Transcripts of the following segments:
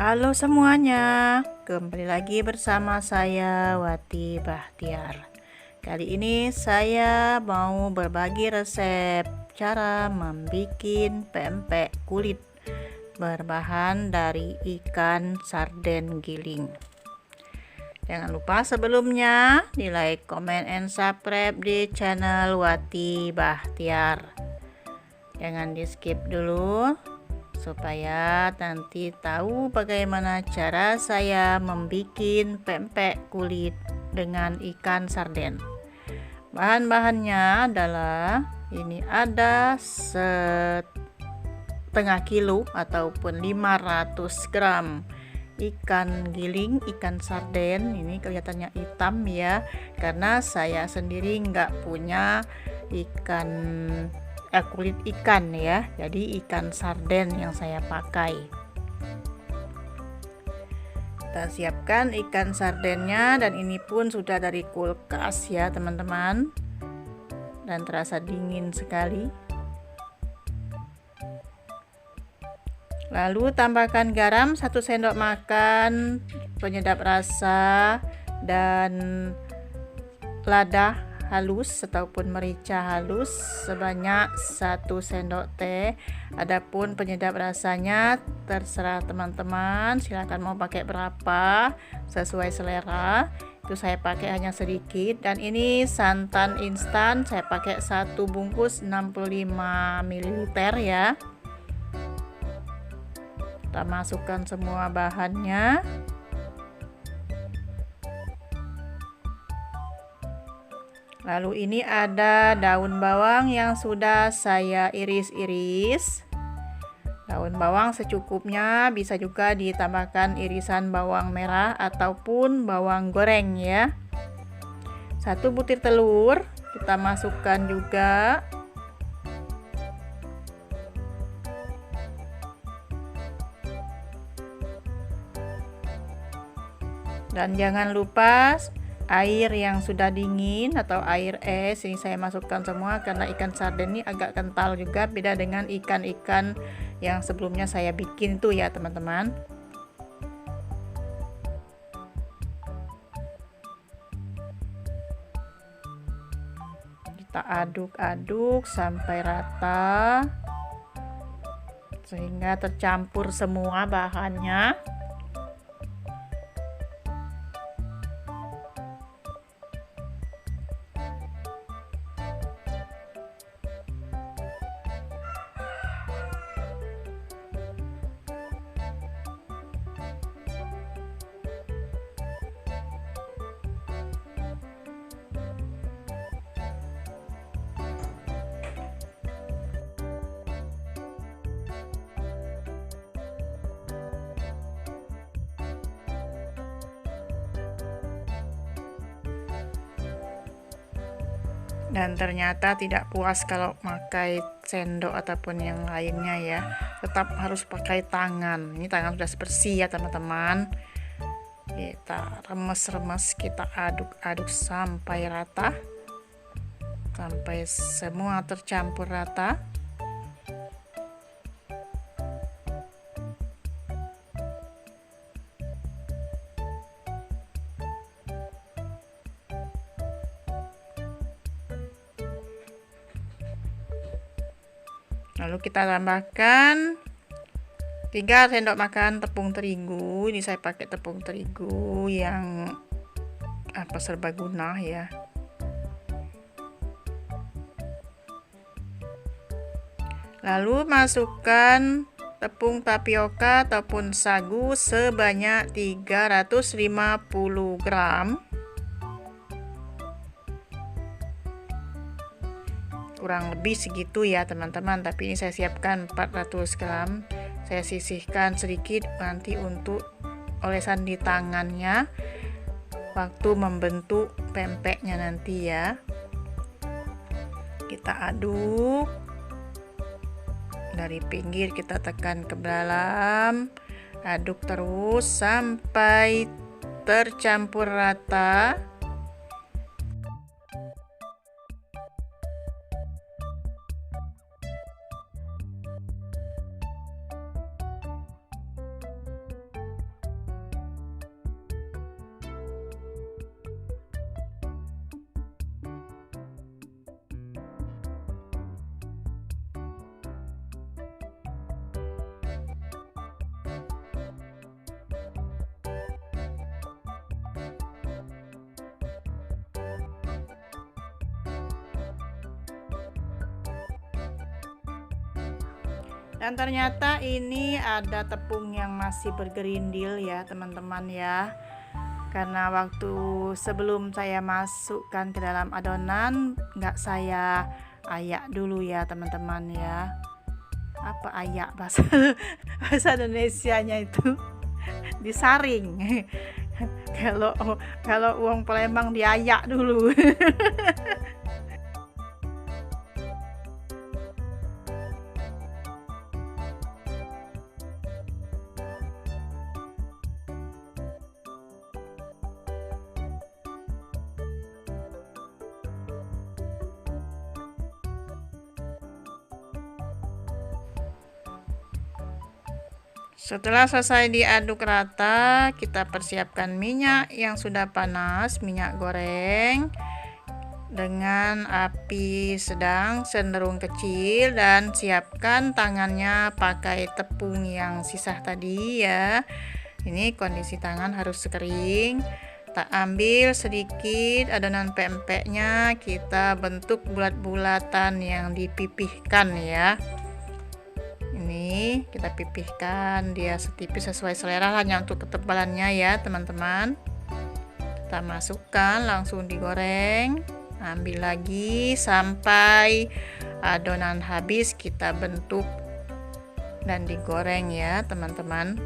Halo semuanya, kembali lagi bersama saya Wati Bahtiar. Kali ini saya mau berbagi resep cara membuat pempek kulit berbahan dari ikan sarden giling. Jangan lupa sebelumnya di like, comment, and subscribe di channel Wati Bahtiar. Jangan di skip dulu supaya nanti tahu bagaimana cara saya membuat pempek kulit dengan ikan sarden. Bahan-bahannya adalah ini ada setengah kilo ataupun 500 gram ikan giling, ikan sarden. Ini kelihatannya hitam ya, karena saya sendiri nggak punya kulit ikan ya, jadi ikan sarden yang saya pakai. Kita siapkan ikan sardennya, dan ini pun sudah dari kulkas ya teman-teman, dan terasa dingin sekali. Lalu tambahkan garam 1 sendok makan, penyedap rasa, dan lada halus ataupun merica halus sebanyak 1 sendok teh. Adapun penyedap rasanya terserah teman-teman, silahkan mau pakai berapa sesuai selera. Itu saya pakai hanya sedikit. Dan ini santan instan, saya pakai 1 bungkus 65 ml ya. Kita masukkan semua bahannya. Lalu ini ada daun bawang yang sudah saya iris-iris. Daun bawang secukupnya, bisa juga ditambahkan irisan bawang merah ataupun bawang goreng ya. 1 butir telur kita masukkan juga. Dan jangan lupa air yang sudah dingin atau air es, ini saya masukkan semua karena ikan sarden ini agak kental juga, beda dengan ikan-ikan yang sebelumnya saya bikin tuh ya teman-teman. Kita aduk-aduk sampai rata sehingga tercampur semua bahannya. Dan ternyata tidak puas kalau pakai sendok ataupun yang lainnya ya, tetap harus pakai tangan. Ini tangan sudah bersih ya teman-teman. Kita remes-remes, kita aduk-aduk sampai rata, sampai semua tercampur rata. Lalu kita tambahkan 3 sendok makan tepung terigu. Ini saya pakai tepung terigu yang serbaguna ya. Lalu masukkan tepung tapioka ataupun sagu sebanyak 350 gram. Kurang lebih segitu ya teman-teman, tapi ini saya siapkan 400 gram. Saya sisihkan sedikit nanti untuk olesan di tangannya waktu membentuk pempeknya nanti ya. Kita aduk dari pinggir, kita tekan ke dalam, aduk terus sampai tercampur rata. Dan ternyata ini ada tepung yang masih bergerindil ya teman-teman ya. Karena waktu sebelum saya masukkan ke dalam adonan nggak saya ayak dulu ya teman-teman ya. Apa ayak bahasa bahasa Indonesianya itu? Disaring. kalau kalau uang Palembang diayak dulu. Setelah selesai diaduk rata, kita persiapkan minyak yang sudah panas, minyak goreng dengan api sedang cenderung kecil, dan siapkan tangannya pakai tepung yang sisa tadi ya. Ini kondisi tangan harus kering. Tak ambil sedikit adonan pempeknya, kita bentuk bulat-bulatan yang dipipihkan ya. Ini kita pipihkan dia setipis sesuai selera, hanya untuk ketebalannya ya teman-teman. Kita masukkan, langsung digoreng. Ambil lagi sampai adonan habis, kita bentuk dan digoreng ya teman-teman.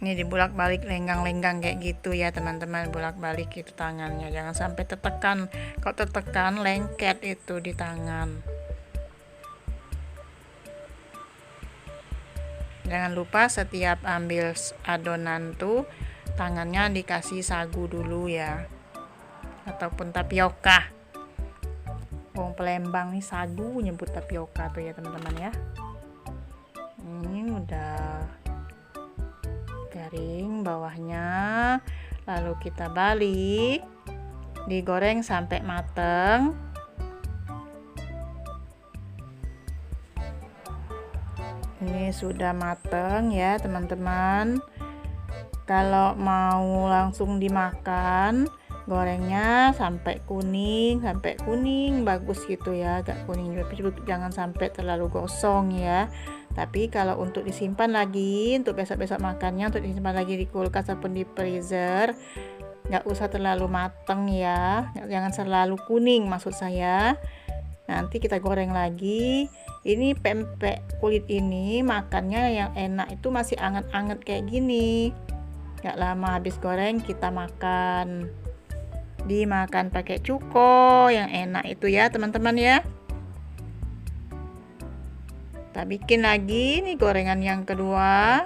Ini dibulak-balik, lenggang-lenggang kayak gitu ya teman-teman, bolak-balik itu tangannya, jangan sampai tertekan. Kalau tertekan lengket itu di tangan. Jangan lupa setiap ambil adonan tuh tangannya dikasih sagu dulu ya, ataupun tapioka. Wong Palembang nih sagu nyebut tapioka tuh ya teman-teman ya. Ini udah garing bawahnya, lalu kita balik, digoreng sampai mateng. Ini sudah mateng ya teman-teman. Kalau mau langsung dimakan, gorengnya sampai kuning bagus gitu ya, agak kuning, tapi jangan sampai terlalu gosong ya. Tapi kalau untuk disimpan lagi, untuk besok-besok makannya, untuk disimpan lagi di kulkas ataupun di freezer, nggak usah terlalu mateng ya, jangan terlalu kuning maksud saya. Nanti kita goreng lagi. Ini pempek kulit ini makannya yang enak itu masih anget-anget kayak gini, nggak lama habis goreng kita makan. Dimakan pakai cuko yang enak itu ya teman-teman ya. Kita bikin lagi nih gorengan yang kedua.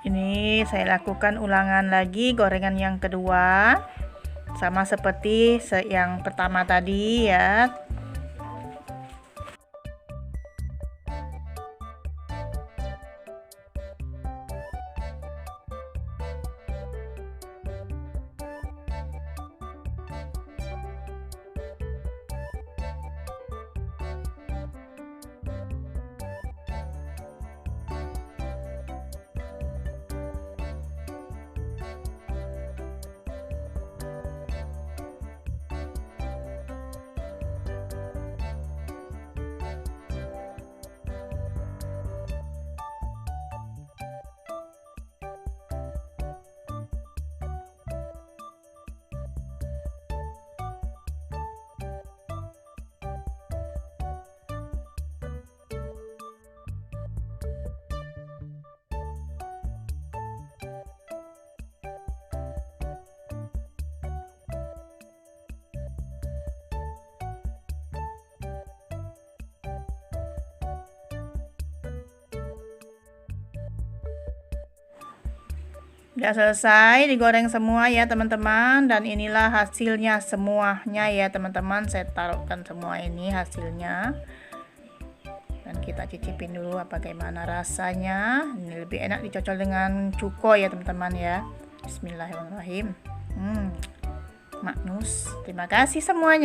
Ini saya lakukan ulangan lagi gorengan yang kedua, sama seperti yang pertama tadi ya. Udah selesai digoreng semua ya teman-teman, dan inilah hasilnya semuanya ya teman-teman. Saya taruhkan semua ini hasilnya dan kita cicipin dulu bagaimana rasanya. Ini lebih enak dicocol dengan cuko ya teman-teman ya. Bismillahirrahmanirrahim. Maknus. Terima kasih semuanya.